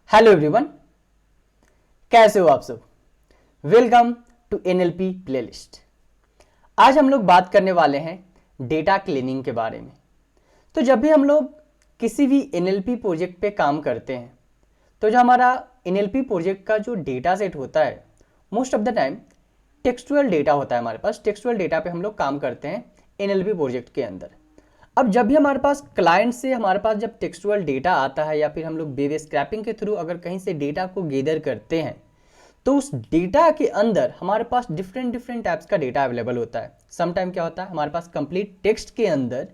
Hello everyone, कैसे हो आप सब। Welcome to NLP playlist. आज हम लोग बात करने वाले हैं डेटा क्लीनिंग के बारे में। तो जब भी हम लोग किसी भी एनएलपी प्रोजेक्ट पे काम करते हैं तो जो हमारा एनएलपी प्रोजेक्ट का जो डेटा सेट होता है most of the time textual data होता है। हमारे पास टेक्सचुअल डेटा पे हम लोग काम करते हैं एनएलपी प्रोजेक्ट के अंदर। अब जब भी हमारे पास क्लाइंट से हमारे पास जब टेक्सचुअल डेटा आता है या फिर हम लोग वेब स्क्रैपिंग के थ्रू अगर कहीं से डेटा को गैदर करते हैं तो उस डेटा के अंदर हमारे पास डिफरेंट डिफरेंट टाइप्स का डेटा अवेलेबल होता है। समटाइम क्या होता है हमारे पास कंप्लीट टेक्स्ट के अंदर,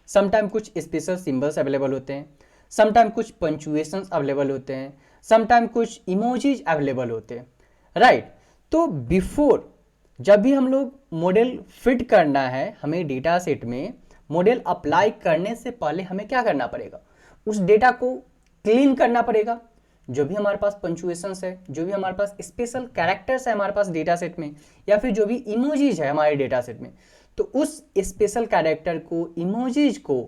समटाइम कुछ स्पेशल सिंबल्स अवेलेबल होते हैं, समटाइम कुछ पंचुएशंस अवेलेबल होते हैं, समटाइम कुछ इमोजीज अवेलेबल होते हैं, राइट। तो बिफोर जब भी हम लोग मॉडल फिट करना है, हमें डेटा सेट में मॉडल अप्लाई करने से पहले हमें क्या करना पड़ेगा, उस डेटा को क्लीन करना पड़ेगा। जो भी हमारे पास पंचुएशंस है, जो भी हमारे पास स्पेशल कैरेक्टर्स है हमारे पास डेटा सेट में, या फिर जो भी इमोजीज है हमारे डेटा सेट में, तो उस स्पेशल कैरेक्टर को, इमोजीज को,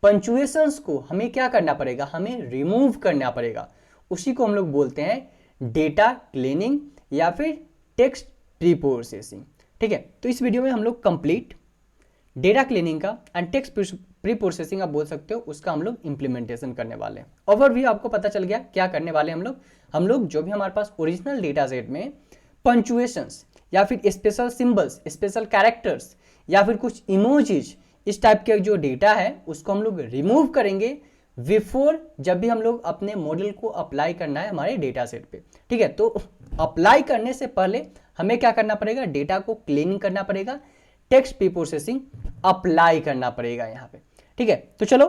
पंचुएशंस को हमें क्या करना पड़ेगा, हमें रिमूव करना पड़ेगा। उसी को हम लोग बोलते हैं डेटा क्लीनिंग या फिर टेक्स्ट प्री प्रोसेसिंग। ठीक है, तो इस वीडियो में हम लोग कंप्लीट डेटा क्लीनिंग का एंड टेक्स्ट प्री प्रोसेसिंग आप बोल सकते हो, उसका हम लोग इंप्लीमेंटेशन करने वाले हैं। ओवरव्यू आपको पता चल गया क्या करने वाले हैं हम लोग जो भी हमारे पास ओरिजिनल डेटा सेट में पंचुएशंस या फिर स्पेशल सिंबल्स, स्पेशल कैरेक्टर्स या फिर कुछ इमोजीज, इस टाइप के जो डेटा है उसको हम लोग रिमूव करेंगे बिफोर जब भी हम लोग अपने मॉडल को अप्लाई करना है हमारे डेटा सेट पे। ठीक है, तो अप्लाई करने से पहले हमें क्या करना पड़ेगा, डेटा को क्लीनिंग करना पड़ेगा, टेक्स्ट प्री प्रोसेसिंग अप्लाई करना पड़ेगा यहाँ पे। ठीक है, तो चलो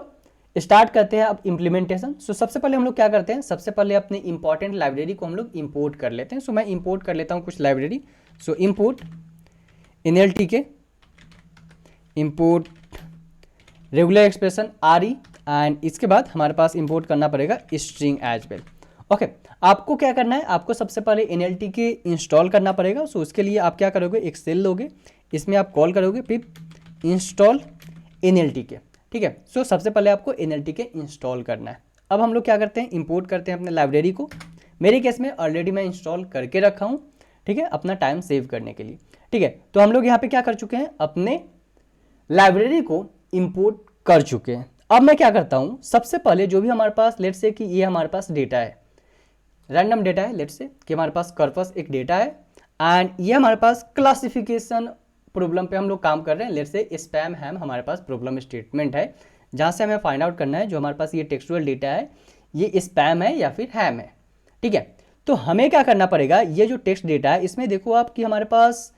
स्टार्ट करते हैं अब इम्प्लीमेंटेशन। सो सबसे पहले हम लोग क्या करते हैं, सबसे पहले अपने इंपॉर्टेंट लाइब्रेरी को हम लोग इंपोर्ट कर लेते हैं। सो मैं इंपोर्ट कर लेता हूँ कुछ library. So import NLTK, import regular expression RE, and इसके बाद हमारे पास इंपोर्ट करना पड़ेगा स्ट्रिंग एज वेल। ओके, आपको क्या करना है, आपको सबसे पहले NLTK इंस्टॉल करना पड़ेगा। सो उसके लिए आप क्या करोगे, एक सेल लोगे, इसमें आप कॉल करोगे पिप इंस्टॉल NLTK। ठीक है, सो सबसे पहले आपको NLTK इंस्टॉल करना है। अब हम लोग क्या करते हैं, इंपोर्ट करते हैं अपने लाइब्रेरी को। मेरे केस में ऑलरेडी मैं इंस्टॉल करके रखा हूँ, ठीक है, अपना टाइम सेव करने के लिए। ठीक है, तो हम लोग यहाँ पे क्या कर चुके हैं, अपने लाइब्रेरी को इंपोर्ट कर चुके हैं। अब मैं क्या करता हूँ, सबसे पहले जो भी हमारे पास, लेट से कि ये हमारे पास डेटा है, रैंडम डेटा है, लेट से कि हमारे पास कॉर्पस एक डेटा है, एंड ये हमारे पास क्लासिफिकेशन प्रॉब्लम पे हम लोग काम कर रहे हैं। लेट से स्पैम हैम हमारे पास प्रॉब्लम स्टेटमेंट है, जहाँ से हमें फाइंड आउट करना है जो हमारे पास ये टेक्सचुअल डेटा है ये स्पैम है या फिर हैम है। ठीक है, तो हमें क्या करना पड़ेगा, ये जो टेक्स्ट डेटा है इसमें देखो आप कि हमारे पास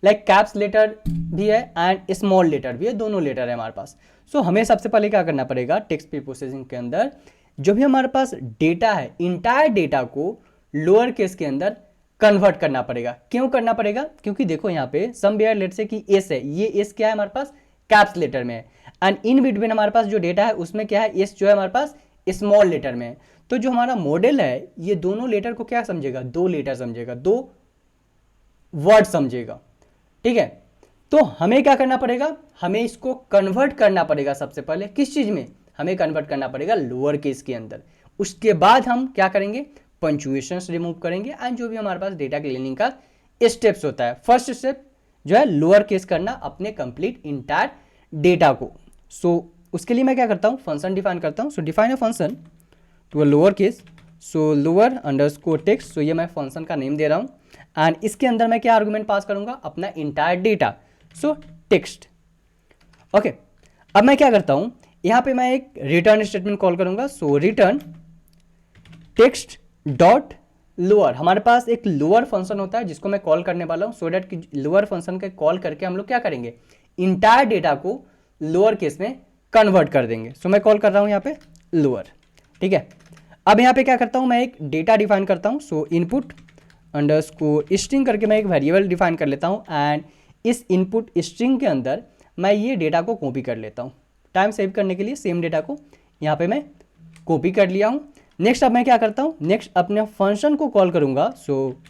लाइक कैप्स लेटर भी है एंड स्मॉल लेटर भी है, दोनों लेटर है हमारे पास। सो हमें सबसे पहले क्या करना पड़ेगा, टेक्स्ट प्री प्रोसेसिंग के अंदर जो भी हमारे पास डेटा है, इंटायर डेटा को लोअर केस के अंदर कन्वर्ट करना पड़ेगा। क्यों करना पड़ेगा, क्योंकि देखो यहाँ पे समवेयर लेट से कि एस है, ये एस क्या है हमारे पास कैप्स लेटर में है, एंड इन बिटवीन हमारे पास जो डेटा है उसमें क्या है, एस जो है हमारे पास स्मॉल लेटर में है। तो जो हमारा मॉडल है ये दोनों लेटर को क्या समझेगा, दो लेटर समझेगा, दो वर्ड समझेगा। ठीक है, तो हमें क्या करना पड़ेगा, हमें इसको कन्वर्ट करना पड़ेगा। सबसे पहले किस चीज में, हमें कन्वर्ट करना पड़ेगा लोअर केस के अंदर। उसके बाद हम क्या करेंगे, पंचुएशंस रिमूव करेंगे एंड जो भी हमारे पास डेटा क्लीनिंग का स्टेप्स होता है, फर्स्ट स्टेप जो है लोअर केस करना अपने कंप्लीट इंटायर डेटा को। सो उसके लिए मैं क्या करता हूँ, फंक्शन डिफाइन करता हूँ। So define a function to a lower case, so lower underscore text. So ये मैं फंक्शन का नेम दे रहा हूँ एंड इसके अंदर मैं क्या आर्गुमेंट पास करूंगा, अपना इंटायर डेटा, सो टेक्स्ट। ओके, अब मैं क्या करता हूँ, यहाँ पे मैं एक रिटर्न स्टेटमेंट कॉल करूंगा। सो रिटर्न टेक्स्ट डॉट लोअर, हमारे पास एक लोअर फंक्शन होता है जिसको मैं कॉल करने वाला हूँ, सो डैट कि लोअर फंक्शन के कॉल करके हम लोग क्या करेंगे, इंटायर डेटा को लोअर केस में कन्वर्ट कर देंगे। सो मैं कॉल कर रहा हूँ यहाँ पे लोअर। ठीक है, अब यहाँ पे क्या करता हूँ, मैं एक डेटा डिफाइन करता हूँ। सो इनपुट अंडरस्कोर स्ट्रिंग करके मैं एक वेरिएबल डिफाइन कर लेता हूँ एंड इस इनपुट स्ट्रिंग के अंदर मैं ये डेटा को कॉपी कर लेता हूँ। टाइम सेव करने के लिए सेम डेटा को यहाँ पे मैं कॉपी कर लिया हूँ। नेक्स्ट अब मैं क्या करता हूँ, नेक्स्ट अपने फंक्शन को कॉल करूंगा। सो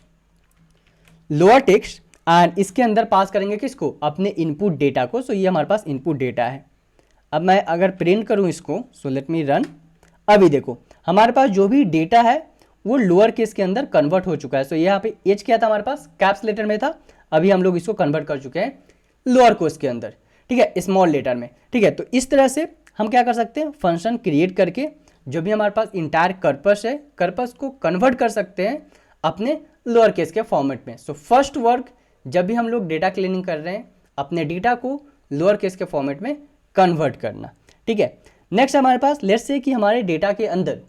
लोअर टेक्स्ट एंड इसके अंदर पास करेंगे किसको, अपने इनपुट डेटा को। सो ये हमारे पास इनपुट डेटा है। अब मैं अगर प्रिंट करूँ इसको, सो लेट मी रन। अभी देखो हमारे पास जो भी डेटा है वो लोअर केस के अंदर कन्वर्ट हो चुका है। सो यहाँ पे एच क्या था हमारे पास, कैप्स लेटर में था, अभी हम लोग इसको कन्वर्ट कर चुके हैं लोअर केस के अंदर, ठीक है, स्मॉल लेटर में, ठीक है। तो इस तरह से हम क्या कर सकते हैं, फंक्शन क्रिएट करके जो भी हमारे पास इंटायर कर्पस है, कर्पस को कन्वर्ट कर सकते हैं अपने लोअर केस के फॉर्मेट में। सो फर्स्ट वर्क जब भी हम लोग डेटा क्लीनिंग कर रहे हैं, अपने डेटा को लोअर केस के फॉर्मेट में कन्वर्ट करना, ठीक है। नेक्स्ट हमारे पास लेट्स से कि हमारे डेटा के अंदर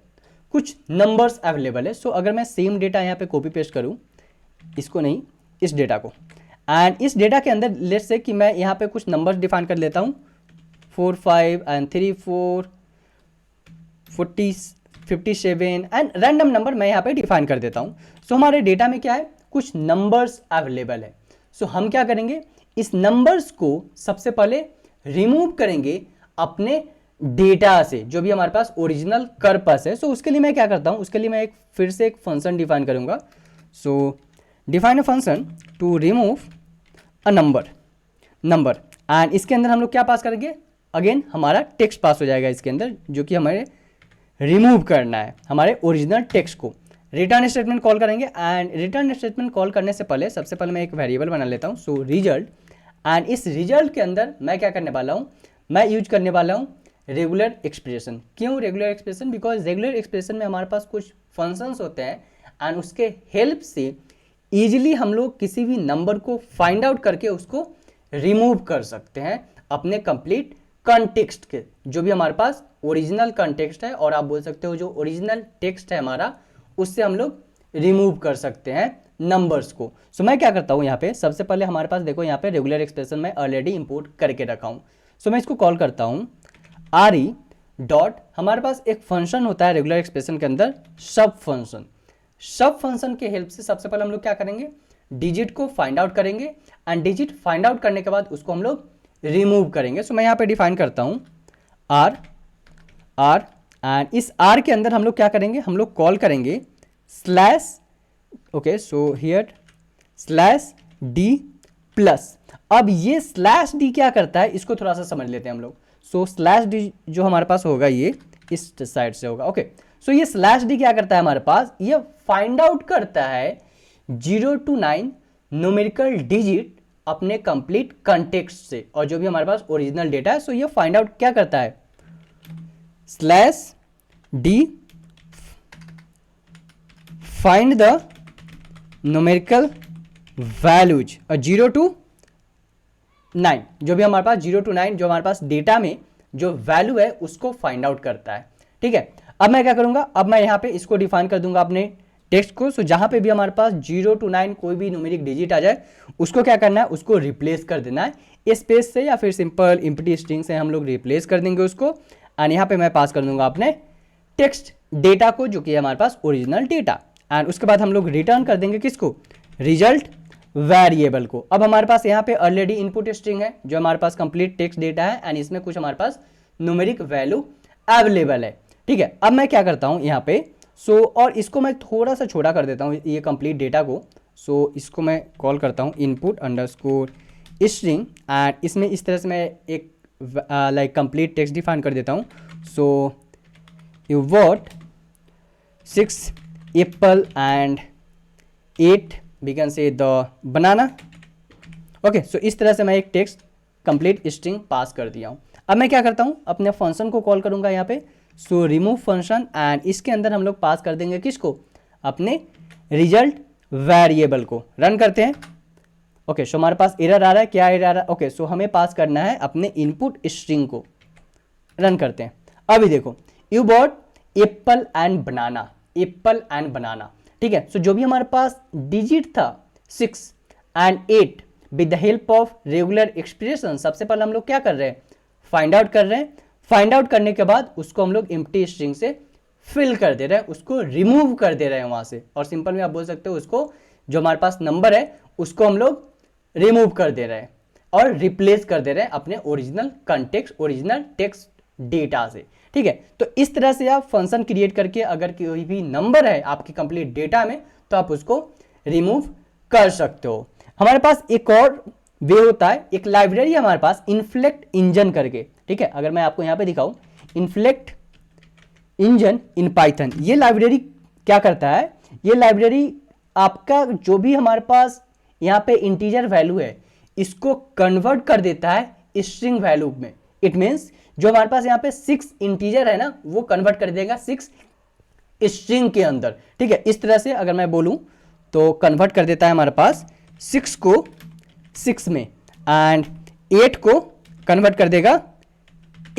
कुछ नंबर्स अवेलेबल है। सो अगर मैं सेम डेटा यहाँ पे कॉपी पेस्ट करूँ, इसको नहीं, इस डेटा को, एंड इस डेटा के अंदर लेट्स से कि मैं यहाँ पे कुछ नंबर्स डिफाइन कर लेता हूँ, 4 5 एंड 3 4 40 57 एंड रैंडम नंबर मैं यहाँ पे डिफाइन कर देता हूँ। सो हमारे डेटा में क्या है, कुछ नंबर्स अवेलेबल है। सो हम क्या करेंगे, इस नंबर्स को सबसे पहले रिमूव करेंगे अपने डेटा से, जो भी हमारे पास ओरिजिनल कर्पस है। सो उसके लिए मैं क्या करता हूँ, उसके लिए मैं फिर से एक फंक्शन डिफाइन करूँगा। So define a function to remove a number and इसके अंदर हम लोग क्या पास करेंगे, अगेन हमारा टेक्स्ट पास हो जाएगा इसके अंदर, जो कि हमारे रिमूव करना है हमारे ओरिजिनल टेक्स्ट को। रिटर्न स्टेटमेंट कॉल करेंगे एंड रिटर्न स्टेटमेंट कॉल करने से पहले सबसे पहले मैं एक वेरिएबल बना लेता हूँ, सो रिजल्ट, एंड इस रिजल्ट के अंदर मैं क्या करने वाला हूँ, मैं यूज करने वाला हूँ रेगुलर एक्सप्रेशन। क्यों regular expression, because regular expression में हमारे पास कुछ फंक्शंस होते हैं एंड उसके हेल्प से ईजिली हम लोग किसी भी नंबर को फाइंड आउट करके उसको रिमूव कर सकते हैं अपने कंप्लीट कंटेक्स्ट के, जो भी हमारे पास ओरिजिनल कंटेक्स्ट है, और आप बोल सकते हो जो ओरिजिनल टेक्स्ट है हमारा, उससे हम लोग रिमूव कर सकते हैं नंबर्स को। सो मैं क्या करता हूँ यहाँ पे, सबसे पहले हमारे पास देखो यहाँ पे रेगुलर एक्सप्रेशन में ऑलरेडी इंपोर्ट करके रखा हूँ। सो मैं इसको कॉल करता हूँ आर डॉट, हमारे पास एक फंक्शन होता है रेगुलर एक्सप्रेशन के अंदर सब फंक्शन। सब फंक्शन के हेल्प से सबसे पहले हम लोग क्या करेंगे, डिजिट को फाइंड आउट करेंगे एंड डिजिट फाइंड आउट करने के बाद उसको हम लोग रिमूव करेंगे। सो मैं यहाँ पे डिफाइन करता हूँ आर एंड इस आर के अंदर हम लोग क्या करेंगे, हम लोग कॉल करेंगे slash, okay, so here slash D plus. अब ये स्लैश डी क्या करता है, इसको थोड़ा सा समझ लेते हैं हम लोग। सो स्लैश डी जो हमारे पास होगा ये इस साइड से होगा, ओके। सो ये स्लैश डी क्या करता है हमारे पास, ये फाइंड आउट करता है 0 to 9 न्यूमेरिकल डिजिट अपने कंप्लीट कंटेक्स्ट से, और जो भी हमारे पास ओरिजिनल डेटा है। सो ये फाइंड आउट क्या करता है, slash D find the numerical values 0 to 9, जो भी हमारे पास 0 to 9 जो हमारे पास डेटा में जो वैल्यू है उसको फाइंड आउट करता है, ठीक है। अब मैं क्या करूंगा, अब मैं यहाँ पे इसको डिफाइन कर दूंगा अपने टेक्स्ट को। सो जहां पे भी हमारे पास 0 to 9 कोई भी न्यूमेरिक डिजिट आ जाए, उसको क्या करना है, उसको रिप्लेस कर देना है स्पेस से या फिर सिंपल एम्प्टी स्ट्रिंग से हम लोग रिप्लेस कर देंगे उसको, एंड यहाँ पे मैं पास कर दूंगा अपने टेक्स्ट डेटा को, जो कि हमारे पास ओरिजिनल डेटा, एंड उसके बाद हम लोग रिटर्न कर देंगे किसको, रिजल्ट वेरिएबल को। अब हमारे पास यहाँ पे ऑलरेडी इनपुट स्ट्रिंग है जो हमारे पास कंप्लीट टेक्स्ट डेटा है एंड इसमें कुछ हमारे पास न्यूमेरिक वैल्यू अवेलेबल है, ठीक है। अब मैं क्या करता हूँ यहाँ पे, सो और इसको मैं थोड़ा सा छोटा कर देता हूँ ये कंप्लीट डेटा को। सो इसको मैं कॉल करता हूँ इनपुट अंडरस्कोर स्ट्रिंग एंड इसमें इस तरह से मैं एक लाइक कंप्लीट टेक्स्ट डिफाइन कर देता हूँ। So you bought 6 apple and 8 we can say the banana, okay. So इस तरह से मैं एक टेक्स्ट कंप्लीट स्ट्रिंग पास कर दिया हूँ। अब मैं क्या करता हूँ, अपने फंक्शन को कॉल करूँगा यहाँ पे, सो रिमूव फंक्शन, एंड इसके अंदर हम लोग पास कर देंगे किसको, अपने रिजल्ट वेरिएबल को। रन करते हैं, ओके। सो हमारे पास एरर आ रहा है, क्या एरर आ रहा है, ओके। सो हमें पास करना है अपने इनपुट स्ट्रिंग को। रन करते हैं, अभी देखो you bought apple and banana, apple and banana, ठीक है। सो जो भी हमारे पास डिजिट था 6 and 8 with the help of regular expression, सबसे पहले हम लोग क्या कर रहे हैं, फाइंड आउट कर रहे हैं। फाइंड आउट करने के बाद उसको हम लोग एम्प्टी स्ट्रिंग से फिल कर दे रहे हैं, उसको रिमूव कर दे रहे हैं वहां से, और सिंपल में आप बोल सकते हो उसको जो हमारे पास नंबर है उसको हम लोग रिमूव कर दे रहे हैं और रिप्लेस कर दे रहे हैं अपने original context, original text data से, ठीक है। तो इस तरह से आप फंक्शन क्रिएट करके अगर कोई भी नंबर है आपके कंप्लीट डेटा में तो आप उसको रिमूव कर सकते हो। हमारे पास एक और वे होता है, एक लाइब्रेरी है हमारे पास इन्फ्लेक्ट इंजन करके, ठीक है। अगर मैं आपको यहाँ पे दिखाऊं इन्फ्लेक्ट इंजन इन पाइथन, ये लाइब्रेरी क्या करता है, ये लाइब्रेरी आपका जो भी हमारे पास यहाँ पे इंटीजर वैल्यू है इसको कन्वर्ट कर देता है स्ट्रिंग वैल्यू में। इट मीन्स जो हमारे पास यहाँ पे 6 इंटीजर है ना वो कन्वर्ट कर देगा 6 स्ट्रिंग के अंदर। ठीक है, इस तरह से अगर मैं बोलूं तो कन्वर्ट कर देता है हमारे पास 6 को 6 में एंड 8 को कन्वर्ट कर देगा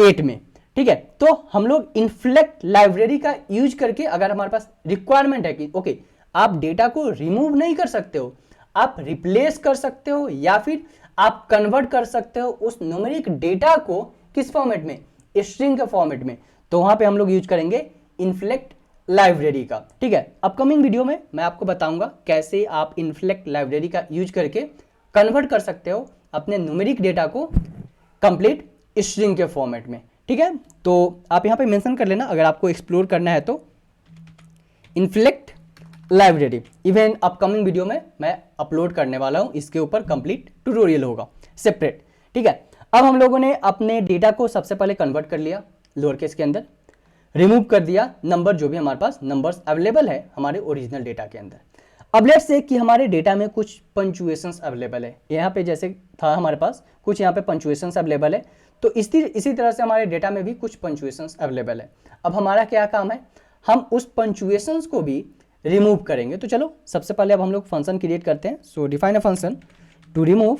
8 में। ठीक है, तो हम लोग इन्फ्लेक्ट लाइब्रेरी का यूज करके अगर हमारे पास रिक्वायरमेंट है कि ओके आप डेटा को रिमूव नहीं कर सकते हो, आप रिप्लेस कर सकते हो या फिर आप कन्वर्ट कर सकते हो उस न्यूमेरिक डेटा को किस फॉर्मेट में, स्ट्रिंग के फॉर्मेट में, तो वहां पे हम लोग यूज करेंगे इन्फ्लेक्ट लाइब्रेरी का। ठीक है, अपकमिंग वीडियो में मैं आपको बताऊंगा कैसे आप इन्फ्लेक्ट लाइब्रेरी का यूज करके कन्वर्ट कर सकते हो अपने न्यूमेरिक डेटा को कंप्लीट स्ट्रिंग के फॉर्मेट में। ठीक है, तो आप यहां पे मेंशन कर लेना अगर आपको एक्सप्लोर करना है तो इन्फ्लेक्ट लाइब्रेरी। इवन अपकमिंग वीडियो में मैं अपलोड करने वाला हूं, इसके ऊपर कंप्लीट ट्यूटोरियल होगा सेपरेट। ठीक है, अब हम लोगों ने अपने डेटा को सबसे पहले कन्वर्ट कर लिया लोअर केस के अंदर, रिमूव कर दिया नंबर जो भी हमारे पास नंबर्स अवेलेबल है हमारे ओरिजिनल डेटा के अंदर। अब लेट्स से कि हमारे डेटा में कुछ पंचुएशंस अवेलेबल है, यहाँ पे जैसे था हमारे पास कुछ यहाँ पे पंचुएशंस अवेलेबल है, तो इसी तरह से हमारे डेटा में भी कुछ पंचुएशंस अवेलेबल है। अब हमारा क्या काम है, हम उस पंचुएशंस को भी रिमूव करेंगे। तो चलो सबसे पहले अब हम लोग फंक्शन क्रिएट करते हैं। So define a function to remove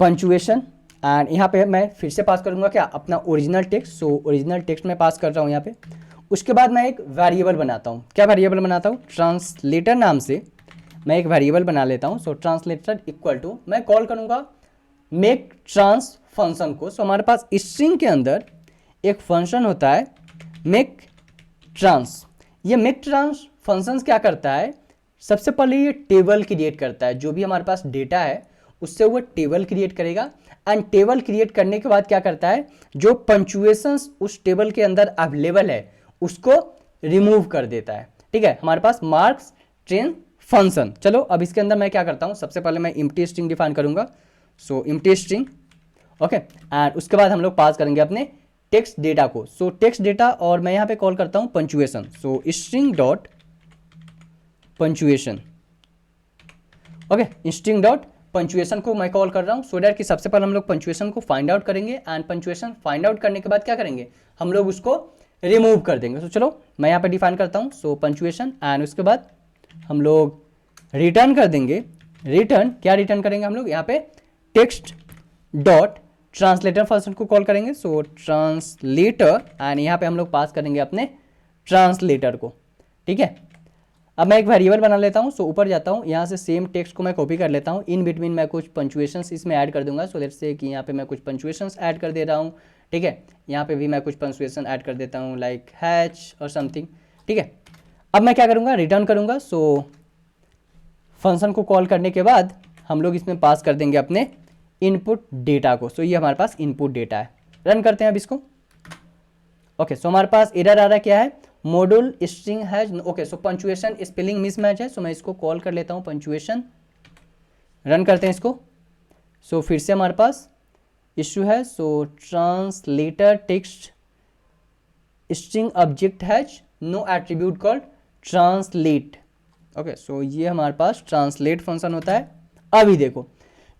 punctuation and यहाँ पे मैं फिर से पास करूंगा क्या, अपना original text. So original text में पास कर रहा हूँ यहाँ पे। उसके बाद मैं एक वेरिएबल बनाता हूँ। क्या वेरिएबल बनाता हूँ, ट्रांसलेटर नाम से मैं एक वेरिएबल बना लेता हूँ। सो ट्रांसलेटर इक्वल टू मैं कॉल करूँगा मेक ट्रांस फंक्शन को। सो हमारे पास स्ट्रिंग के अंदर एक फंक्शन होता है मेक ट्रांस। ये मेक ट्रांस फंक्शन क्या करता है, सबसे पहले ये टेबल क्रिएट करता है, जो भी हमारे पास डेटा है उससे वो टेबल क्रिएट करेगा एंड टेबल क्रिएट करने के बाद क्या करता है, जो पंचुएशंस उस टेबल के अंदर अवेलेबल है उसको रिमूव कर देता है। ठीक है, हमारे पास मार्क्स ट्रेन फंक्शन। चलो अब इसके अंदर मैं क्या करता हूँ, सबसे पहले मैं एम्प्टी स्ट्रिंग डिफाइन करूंगा। सो एम्प्टी स्ट्रिंग ओके एंड उसके बाद हम लोग पास करेंगे अपने टेक्स्ट डेटा को। सो टेक्स्ट डेटा और मैं यहाँ पे कॉल करता हूँ पंचुएशन। सो string dot punctuation okay, string dot punctuation को मैं कॉल कर रहा हूँ सो दैट कि सबसे पहले हम लोग पंचुएशन को फाइंड आउट करेंगे एंड पंचुएशन फाइंड आउट करने के बाद क्या करेंगे, हम लोग उसको रिमूव कर देंगे। तो चलो मैं यहाँ पे डिफाइन करता हूँ। सो पंचुएशन एंड उसके बाद हम लोग रिटर्न कर देंगे। रिटर्न क्या रिटर्न करेंगे हम लोग, यहाँ पे टेक्स्ट डॉट ट्रांसलेटर फंक्शन को कॉल करेंगे। सो ट्रांसलेटर एंड यहाँ पे हम लोग पास करेंगे अपने ट्रांसलेटर को। ठीक है, अब मैं एक वेरिएबल बना लेता हूँ। सो ऊपर जाता हूँ, यहाँ से सेम टेक्स्ट को मैं कॉपी कर लेता हूँ। इन बिटवीन मैं कुछ पंचुएशंस इसमें ऐड कर दूंगा। सो लेट्स से कि यहाँ पे मैं कुछ पंचुएशंस ऐड कर दे रहा हूँ। ठीक है, यहाँ पे भी मैं कुछ पंचुएशन ऐड कर देता हूँ लाइक हैच और समथिंग। ठीक है, अब मैं क्या करूँगा, रिटर्न करूँगा। सो फंक्शन को कॉल करने के बाद हम लोग इसमें पास कर देंगे अपने इनपुट डेटा को। सो ये हमारे पास इनपुट डेटा है। रन करते हैं अब इसको। ओके, सो हमारे पास एरर आ रहा है, क्या है, module string has okay. So punctuation spelling mismatch है। सो मैं इसको कॉल कर लेता हूँ पंचुएशन। रन करते हैं इसको। सो फिर से हमारे पास इश्यू है। So translator text string object has no attribute called translate. Okay, so ये हमारे पास ट्रांसलेट फंक्शन होता है। अभी देखो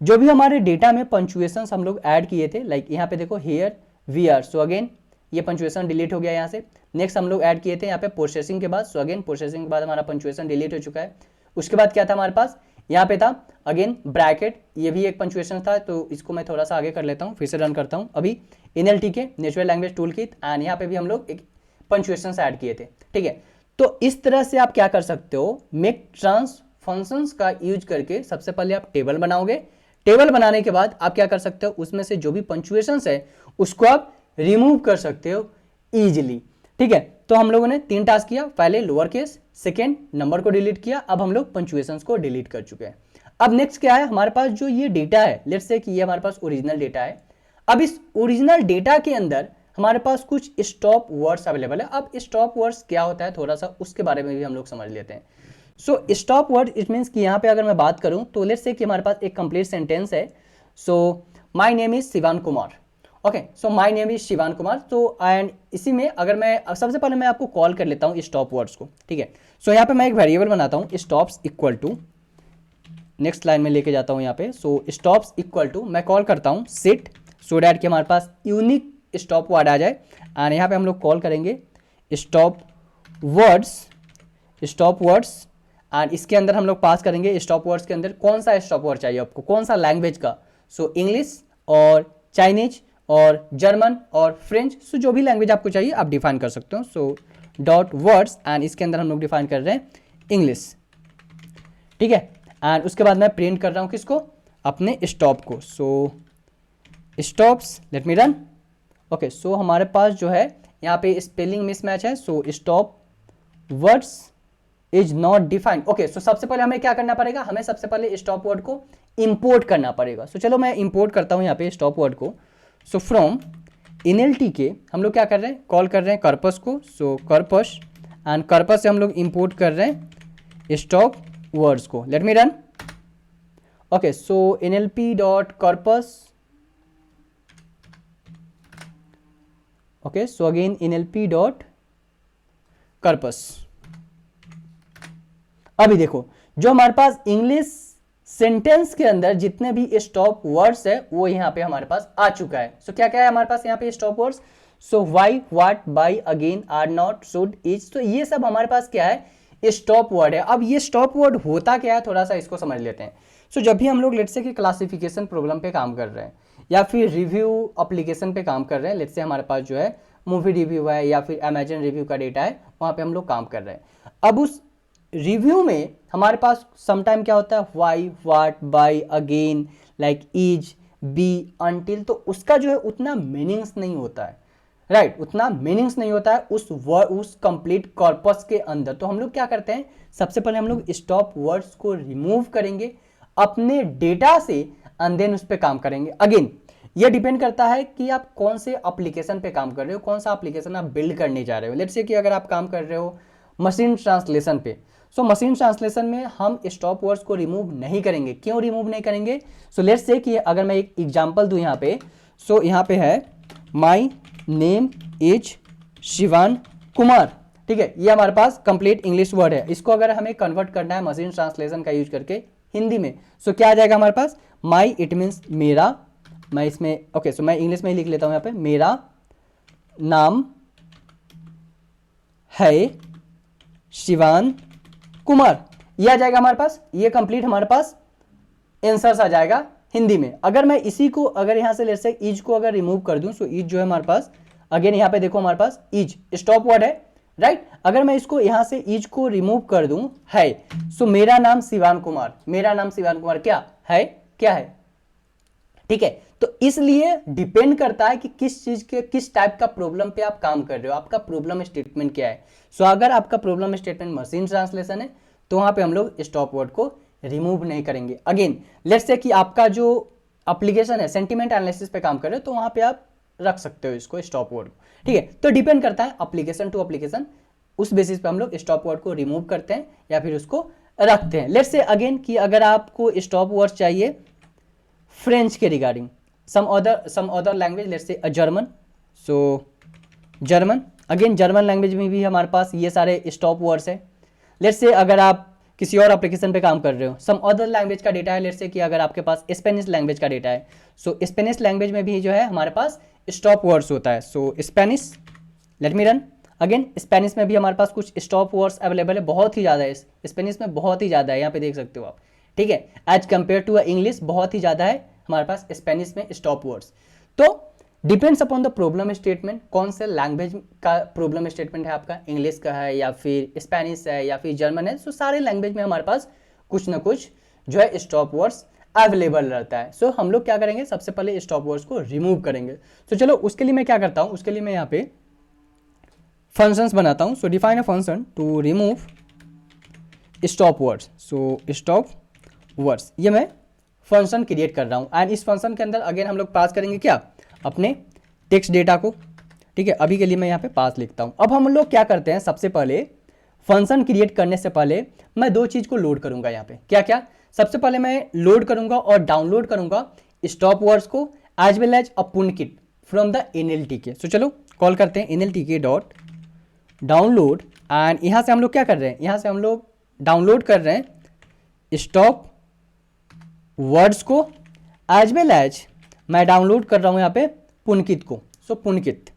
जो भी हमारे डेटा में पंचुएशंस हम लोग ऐड किए थे, लाइक यहाँ पे देखो here we are. So again ये पंचुएशन डिलीट हो गया यहाँ से। नेक्स्ट हम लोग ऐड किए थे यहाँ पे प्रोसेसिंग के बाद। सो अगेन प्रोसेसिंग के बाद हमारा पंचुएशन डिलीट हो चुका है। उसके बाद क्या था हमारे पास, यहाँ पे था अगेन ब्रैकेट, ये भी एक पंचुएशन था। तो इसको मैं थोड़ा सा आगे कर लेता हूँ, फिर से रन करता हूँ। अभी NLT के natural language tool kit and यहाँ पे भी हम लोग एक पंचुएशन ऐड किए थे। ठीक है, तो इस तरह से आप क्या कर सकते हो, मेक ट्रांस फंक्शंस का यूज करके सबसे पहले आप टेबल बनाओगे। टेबल बनाने के बाद आप क्या कर सकते हो, उसमें से जो भी पंचुएशंस है उसको आप रिमूव कर सकते हो इजीली। ठीक है, तो हम लोगों ने 3 टास्क किया, पहले लोअर केस, सेकेंड नंबर को डिलीट किया, अब हम लोग पंचुएशंस को डिलीट कर चुके हैं। अब नेक्स्ट क्या है, हमारे पास जो ये डेटा है, लेट्स से कि ये हमारे पास ओरिजिनल डेटा है। अब इस ओरिजिनल डेटा के अंदर हमारे पास कुछ स्टॉप वर्ड्स अवेलेबल है। अब स्टॉप वर्ड्स क्या होता है, थोड़ा सा उसके बारे में भी हम लोग समझ लेते हैं। So stop word it means कि यहाँ पे अगर मैं बात करूँ तो लेट्स से कि हमारे पास एक कंप्लीट सेंटेंस है। So my name is Shivan Kumar. Okay, so my name is Shivan Kumar. तो एंड इसी में अगर मैं सबसे पहले मैं आपको कॉल कर लेता हूँ स्टॉप वर्ड्स को, ठीक है। सो यहाँ पे मैं एक वेरिएबल बनाता हूँ stops equal to, next line में लेके जाता हूँ यहाँ पे। सो स्टॉप्स इक्वल टू मैं कॉल करता हूँ सिट, सो डैट कि हमारे पास यूनिक स्टॉप वर्ड आ जाए। एंड यहाँ पे हम लोग कॉल करेंगे स्टॉप वर्ड्स एंड इसके अंदर हम लोग पास करेंगे स्टॉप वर्ड्स के अंदर कौन सा स्टॉप वर्ड चाहिए आपको, कौन सा लैंग्वेज का। सो इंग्लिश और चाइनीज और जर्मन और फ्रेंच, सो जो भी लैंग्वेज आपको चाहिए आप डिफाइन कर सकते हो। सो डॉट वर्ड्स एंड इसके अंदर हम लोग डिफाइन कर रहे हैं इंग्लिश, ठीक है। एंड उसके बाद मैं प्रिंट कर रहा हूँ किसको, अपने स्टॉप को। So stops let me run. Okay, so हमारे पास जो है यहाँ पे स्पेलिंग मिसमैच है। So stop words is not defined. Okay, so सबसे पहले हमें क्या करना पड़ेगा, हमें सबसे पहले स्टॉप वर्ड को इंपोर्ट करना पड़ेगा। सो चलो मैं इंपोर्ट करता हूँ यहाँ पे स्टॉप वर्ड को। सो फ्रॉम NLT के हम लोग क्या कर रहे हैं, कॉल कर रहे हैं कर्पस को। सो कर्पस एंड कर्पस से हम लोग इंपोर्ट कर रहे हैं स्टॉप वर्ड्स को। Late me run. ओके, सो NLP dot corpus, okay, so again NLP dot corpus. अभी देखो जो हमारे पास इंग्लिश सेंटेंस के अंदर जितने भी स्टॉप वर्ड्स है वो यहाँ पे हमारे पास आ चुका है। सो क्या क्या है हमारे पास यहाँ पे stop words. So why, what, by, again, are, not, should, is, तो ये सब हमारे पास क्या है, स्टॉप वर्ड है। अब ये स्टॉप वर्ड होता क्या है थोड़ा सा इसको समझ लेते हैं। सो जब भी हम लोग लेट्स से कि क्लासिफिकेशन प्रॉब्लम पे काम कर रहे हैं या फिर रिव्यू एप्लीकेशन पे काम कर रहे हैं, लेट्स से हमारे पास जो है मूवी रिव्यू है या फिर अमेजन रिव्यू का डेटा है, वहाँ पे हम लोग काम कर रहे हैं। अब उस रिव्यू में हमारे पास समटाइम क्या होता है, why, what, by, again, like is, be, until, तो उसका जो है उतना मीनिंग्स नहीं होता है, राइट, उतना मीनिंग्स नहीं होता है उस कंप्लीट कॉर्पस के अंदर। तो हम लोग क्या करते हैं, सबसे पहले हम लोग स्टॉप वर्ड्स को रिमूव करेंगे अपने डेटा से एंड देन उस पर काम करेंगे। अगेन ये डिपेंड करता है कि आप कौन से एप्लीकेशन पे काम कर रहे हो, कौन सा एप्लीकेशन आप बिल्ड करने जा रहे हो। लेट्स से कि अगर आप काम कर रहे हो मशीन ट्रांसलेशन पे, सो मशीन ट्रांसलेशन में हम स्टॉप वर्ड्स को रिमूव नहीं करेंगे। क्यों रिमूव नहीं करेंगे, सो लेट्स से कि अगर मैं एक एग्जांपल दूं यहाँ पे। सो यहाँ पे है my name is Shivan Kumar, ठीक है, ये हमारे पास कंप्लीट इंग्लिश वर्ड है। इसको अगर हमें कन्वर्ट करना है मशीन ट्रांसलेशन का यूज करके हिंदी में, सो क्या आ जाएगा हमारे पास, माई इट मीन्स मेरा, मैं इसमें ओके, सो मैं इंग्लिश में ही लिख लेता हूं यहाँ पे, मेरा नाम है शिवान कुमार, ये आ जाएगा हमारे पास। ये कंप्लीट हमारे पास आंसर्स आ जाएगा हिंदी में। अगर मैं इसी को अगर यहां से लेट्स से इज को अगर रिमूव कर दूं, सो इज जो है हमारे पास, अगेन यहाँ पे देखो हमारे पास इज स्टॉप वर्ड है, राइट। अगर मैं इसको यहां से इज को रिमूव कर दूं, है, सो मेरा नाम शिवान कुमार, मेरा नाम शिवान कुमार क्या है, क्या है, ठीक है। तो इसलिए डिपेंड करता है कि किस चीज के किस टाइप का प्रॉब्लम पे आप काम कर रहे हो, आपका प्रॉब्लम स्टेटमेंट क्या है। सो अगर आपका प्रॉब्लम स्टेटमेंट मशीन ट्रांसलेशन है तो वहां पे हम लोग स्टॉप वर्ड को रिमूव नहीं करेंगे। अगेन लेट्स से कि आपका जो एप्लीकेशन है सेंटिमेंट एनालिसिस पे काम कर रहे हो तो वहां पे आप रख सकते हो इसको स्टॉप वर्ड को, ठीक है। तो डिपेंड करता है एप्लीकेशन टू एप्लीकेशन, उस बेसिस पे हम लोग स्टॉप वर्ड को रिमूव करते हैं या फिर उसको रखते हैं। लेट्स से अगेन कि अगर आपको स्टॉप वर्ड चाहिए फ्रेंच के regarding some other language, let's say a German, so German, again German language में भी हमारे पास ये सारे स्टॉप वर्ड्स है। लेट्स से अगर आप किसी और एप्लीकेशन पे काम कर रहे हो, सम अदर लैंग्वेज का डेटा है, लेट्स से कि अगर आपके पास स्पेनिश लैंग्वेज का डेटा है, सो स्पेनिश लैंग्वेज में भी जो है हमारे पास स्टॉप वर्ड्स होता है। So Spanish, let me run. Again Spanish में भी हमारे पास कुछ स्टॉप वर्ड्स अवेलेबल है, बहुत ही ज़्यादा है स्पेनिश में, बहुत ही ज़्यादा है, यहाँ पे देख सकते हो आप, ठीक है, एज कम्पेयर टू इंग्लिश बहुत ही ज़्यादा है हमारे पास स्पेनिश में स्टॉप वर्ड्स। तो depends upon the problem statement, कौन से लैंग्वेज का प्रॉब्लम स्टेटमेंट है आपका, इंग्लिश का है या फिर स्पेनिश है या फिर जर्मन है, सो सारे लैंग्वेज में हमारे पास कुछ ना कुछ जो है स्टॉप वर्ड्स अवेलेबल रहता है। सो हम लोग क्या करेंगे, सबसे पहले स्टॉप वर्ड्स को रिमूव करेंगे। तो चलो उसके लिए मैं क्या करता हूँ, उसके लिए मैं यहाँ पे फंक्शंस बनाता हूँ। So define a function to remove stop words. So stop words ये मैं फंक्शन क्रिएट कर रहा हूँ एंड इस फंक्शन के अंदर अगेन हम लोग पास करेंगे क्या, अपने टेक्स्ट डेटा को, ठीक है। अभी के लिए मैं यहाँ पे पास लिखता हूँ। अब हम लोग क्या करते हैं, सबसे पहले फंक्शन क्रिएट करने से पहले मैं दो चीज़ को लोड करूँगा यहाँ पे, क्या क्या, सबसे पहले मैं लोड करूँगा और डाउनलोड करूँगा स्टॉप वर्ड्स को as well as a toolkit from the NLTK। So चलो कॉल करते हैं NLTK डॉट डाउनलोड, एंड यहाँ से हम लोग क्या कर रहे हैं, यहाँ से हम लोग डाउनलोड कर रहे हैं स्टॉप वर्ड्स को, एज वेल एज मैं डाउनलोड कर रहा हूँ यहाँ पे पुनकित को। सो पुनकित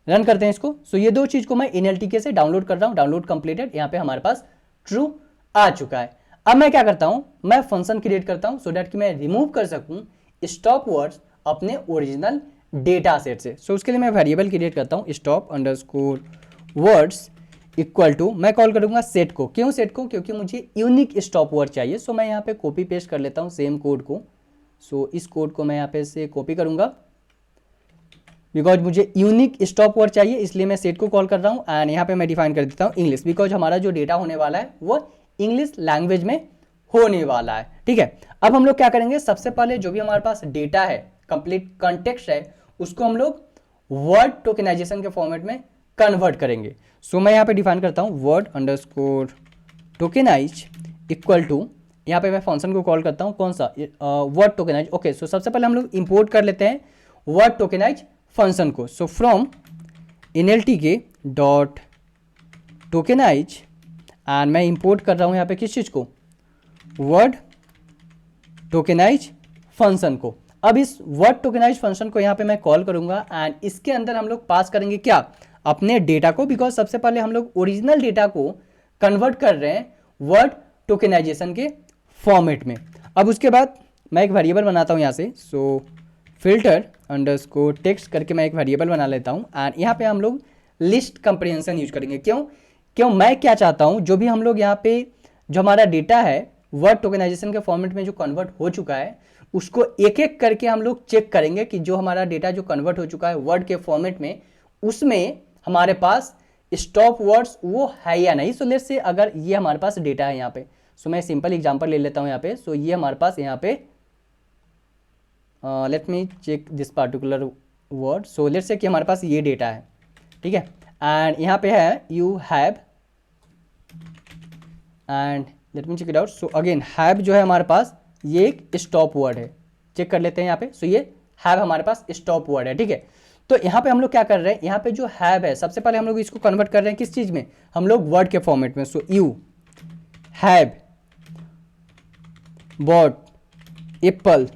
रन करते हैं इसको। सो ये दो चीज को मैं NLTK से डाउनलोड कर रहा हूँ, डाउनलोड कंप्लीटेड, यहाँ पे हमारे पास ट्रू आ चुका है। अब मैं क्या करता हूँ, मैं फंक्शन क्रिएट करता हूँ सो दैट कि मैं रिमूव कर सकूँ स्टॉप वर्ड्स अपने ओरिजिनल डेटा सेट से। सो उसके लिए मैं वेरिएबल क्रिएट करता हूँ stop underscore words equal to, मैं कॉल करूंगा सेट को। क्यों सेट को, क्योंकि मुझे यूनिक स्टॉप वर्ड चाहिए। सो मैं यहाँ पे कॉपी पेस्ट कर लेता हूँ सेम कोड को। सो इस कोड को मैं यहाँ पे से कॉपी करूंगा बिकॉज मुझे यूनिक स्टॉप वर्ड चाहिए, इसलिए मैं सेट को कॉल कर रहा हूँ। एंड यहाँ पे मैं डिफाइन कर देता हूँ इंग्लिश, बिकॉज हमारा जो डेटा होने वाला है वो इंग्लिश लैंग्वेज में होने वाला है। ठीक है, अब हम लोग क्या करेंगे, सबसे पहले जो भी हमारे पास डेटा है, कंप्लीट कॉन्टेक्स्ट है, उसको हम लोग वर्ड टोकेनाइजेशन के फॉर्मेट में कन्वर्ट करेंगे। सो मैं यहाँ पे डिफाइन करता हूँ word underscore tokenize equal to, यहाँ पे मैं फंक्शन को कॉल करता हूँ कौन सा, वर्ड टोकेनाइज। ओके, सो सबसे पहले हम लोग इंपोर्ट कर लेते हैं वर्ड टोकेनाइज फंक्शन को। So from NLTK dot tokenize, and मैं इंपोर्ट कर रहा हूँ यहाँ पे किस चीज़ को, वर्ड टोकेनाइज फंक्शन को। अब इस वर्ड टोकेनाइज फंक्शन को यहाँ पे मैं कॉल करूंगा एंड इसके अंदर हम लोग पास करेंगे क्या, अपने डेटा को, बिकॉज सबसे पहले हम लोग ओरिजिनल डेटा को कन्वर्ट कर रहे हैं वर्ड टोकेनाइजेशन के फॉर्मेट में। अब उसके बाद मैं एक वेरिएबल बनाता हूँ यहाँ से। सो फिल्टर अंडरस्कोर टेक्स्ट करके मैं एक वेरिएबल बना लेता हूँ एंड यहाँ पे हम लोग लिस्ट कंप्रिहेंशन यूज करेंगे। क्यों मैं क्या चाहता हूँ, जो भी हम लोग यहाँ पे जो हमारा डेटा है वर्ड टोकेनाइजेशन के फॉर्मेट में जो कन्वर्ट हो चुका है, उसको एक एक करके हम लोग चेक करेंगे कि जो हमारा डेटा जो कन्वर्ट हो चुका है वर्ड के फॉर्मेट में, उसमें हमारे पास स्टॉप वर्ड्स वो है या नहीं। सो लेट्स से अगर ये हमारे पास डेटा है यहाँ पे, सो मैं सिंपल एग्जांपल ले लेता हूँ यहाँ पे। सो ये हमारे पास यहाँ पे let me check this particular word. So let's say कि हमारे पास ये डेटा है, ठीक है, एंड यहाँ पे है you have, and let me check it out. So again have जो है हमारे पास ये एक स्टॉप वर्ड है, चेक कर लेते हैं यहाँ पे। सो ये हैव हमारे पास स्टॉप वर्ड है, ठीक है। तो यहाँ पे हम लोग क्या कर रहे हैं, यहाँ पे जो हैव है सबसे पहले हम लोग इसको कन्वर्ट कर रहे हैं किस चीज में, हम लोग वर्ड के फॉर्मेट में। So you have bought apple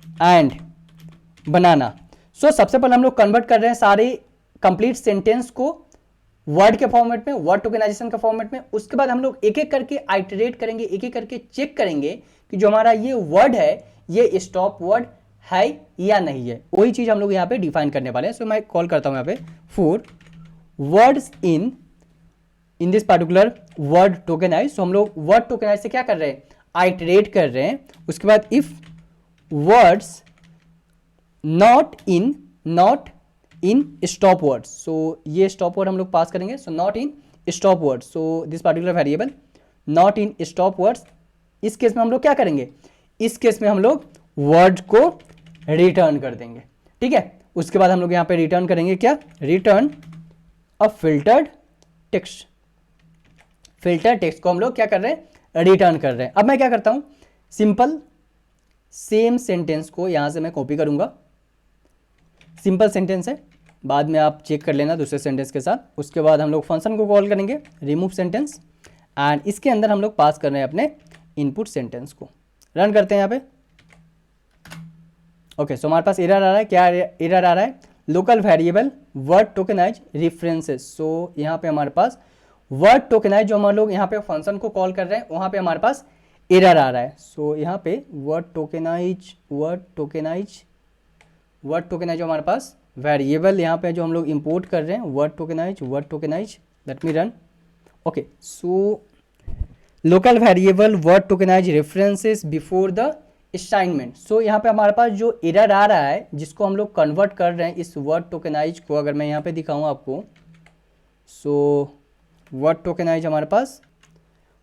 and banana. So सबसे पहले हम लोग कन्वर्ट कर रहे हैं सारे कंप्लीट सेंटेंस को वर्ड के फॉर्मेट में, वर्ड टोकेनाइजेशन के फॉर्मेट में। उसके बाद हम लोग एक एक करके आइटरेट करेंगे, एक एक करके चेक करेंगे कि जो हमारा ये वर्ड है ये स्टॉप वर्ड है या नहीं है। वही चीज हम लोग यहाँ पे डिफाइन करने वाले हैं। सो मैं कॉल करता हूँ यहाँ पे for words in this particular word tokenize. So हम लोग वर्ड टोकेनाइज से क्या कर रहे हैं, आइटरेट कर रहे हैं। उसके बाद if words not in stop words, so ये स्टॉप वर्ड हम लोग पास करेंगे। So not in stop words, so this particular variable not in stop words, इस केस में हम लोग क्या करेंगे, इस केस में हम लोग वर्ड को रिटर्न कर देंगे, ठीक है। उसके बाद हम लोग यहाँ पे रिटर्न करेंगे क्या, रिटर्न अ फिल्टर्ड टेक्स्ट। फिल्टर टेक्स्ट को हम लोग क्या कर रहे हैं, रिटर्न कर रहे हैं। अब मैं क्या करता हूं, सिंपल सेम सेंटेंस को यहां से मैं कॉपी करूंगा, सिंपल सेंटेंस है, बाद में आप चेक कर लेना दूसरे सेंटेंस के साथ। उसके बाद हम लोग फंक्शन को कॉल करेंगे रिमूव सेंटेंस, एंड इसके अंदर हम लोग पास कर रहे हैं अपने इनपुट सेंटेंस को। रन करते हैं यहाँ पे। ओके, सो हमारे पास एरर आ रहा है, क्या एरर आ रहा है, local variable word tokenize references. So यहाँ पे हमारे पास वर्ड टोकेनाइज जो हम लोग यहाँ पे फंक्शन को कॉल कर रहे हैं वहाँ पे हमारे पास एरर आ रहा है। सो यहाँ पे वर्ड टोकेनाइज जो हमारे पास वेरिएबल यहाँ पे जो हम लोग इंपोर्ट कर रहे हैं word tokenize, let me run. Okay, so local variable word tokenize references before the assignment. So यहाँ पे हमारे पास जो एरर आ रहा है जिसको हम लोग कन्वर्ट कर रहे हैं इस वर्ड टोकेनाइज को, अगर मैं यहाँ पे दिखाऊँ आपको, सो वर्ड टोकेनाइज हमारे पास,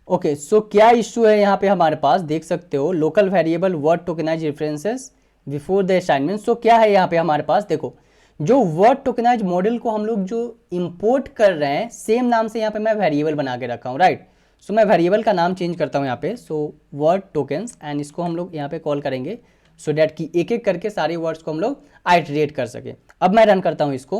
ओके, सो क्या इश्यू है यहाँ पे हमारे पास, देख सकते हो local variable word tokenize references before the assignment. So क्या है यहाँ पे हमारे पास, देखो जो वर्ड टोकेनाइज मॉडल को हम लोग जो इंपोर्ट कर रहे हैं सेम नाम से यहाँ पे मैं वेरिएबल बना के रखा हूँ, राइट। सो मैं वेरिएबल का नाम चेंज करता हूँ यहाँ पे, सो वर्ड टोकन्स, एंड इसको हम लोग यहाँ पे कॉल करेंगे सो डैट कि एक एक करके सारे वर्ड्स को हम लोग आइटरेट कर सके। अब मैं रन करता हूँ इसको।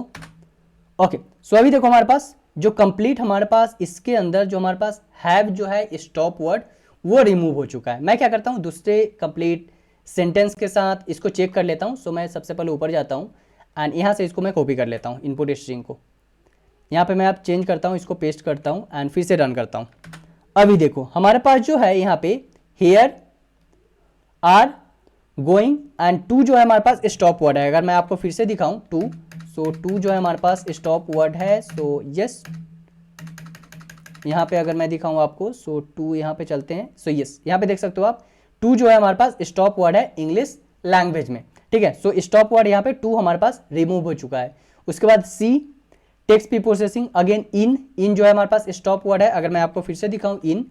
ओके, सो अभी देखो हमारे पास जो कंप्लीट हमारे पास इसके अंदर जो हमारे पास हैव जो है स्टॉप वर्ड वो रिमूव हो चुका है। मैं क्या करता हूँ दूसरे कंप्लीट सेंटेंस के साथ इसको चेक कर लेता हूँ। सो मैं सबसे पहले ऊपर जाता हूँ एंड यहाँ से इसको मैं कॉपी कर लेता हूँ इनपुट स्ट्रिंग को। यहाँ पे मैं आप चेंज करता हूँ, इसको पेस्ट करता हूँ एंड फिर से रन करता हूँ। अभी देखो हमारे पास जो है यहाँ पे here are going and to जो है हमारे पास स्टॉप वर्ड है। अगर मैं आपको फिर से दिखाऊं टू, सो टू जो है हमारे पास स्टॉप वर्ड है। सो यस, यहाँ पे अगर मैं दिखाऊं आपको, सो टू यहाँ पे चलते हैं। सो यस, यहाँ पे देख सकते हो आप टू जो है हमारे पास स्टॉप वर्ड है इंग्लिश लैंग्वेज में, ठीक है। सो स्टॉप वर्ड यहाँ पे टू हमारे पास रिमूव हो चुका है। उसके बाद सी टेक्स्ट प्रीपोजिशन, अगेन इन जो है हमारे पास स्टॉप वर्ड है। अगर मैं आपको फिर से दिखाऊं इन,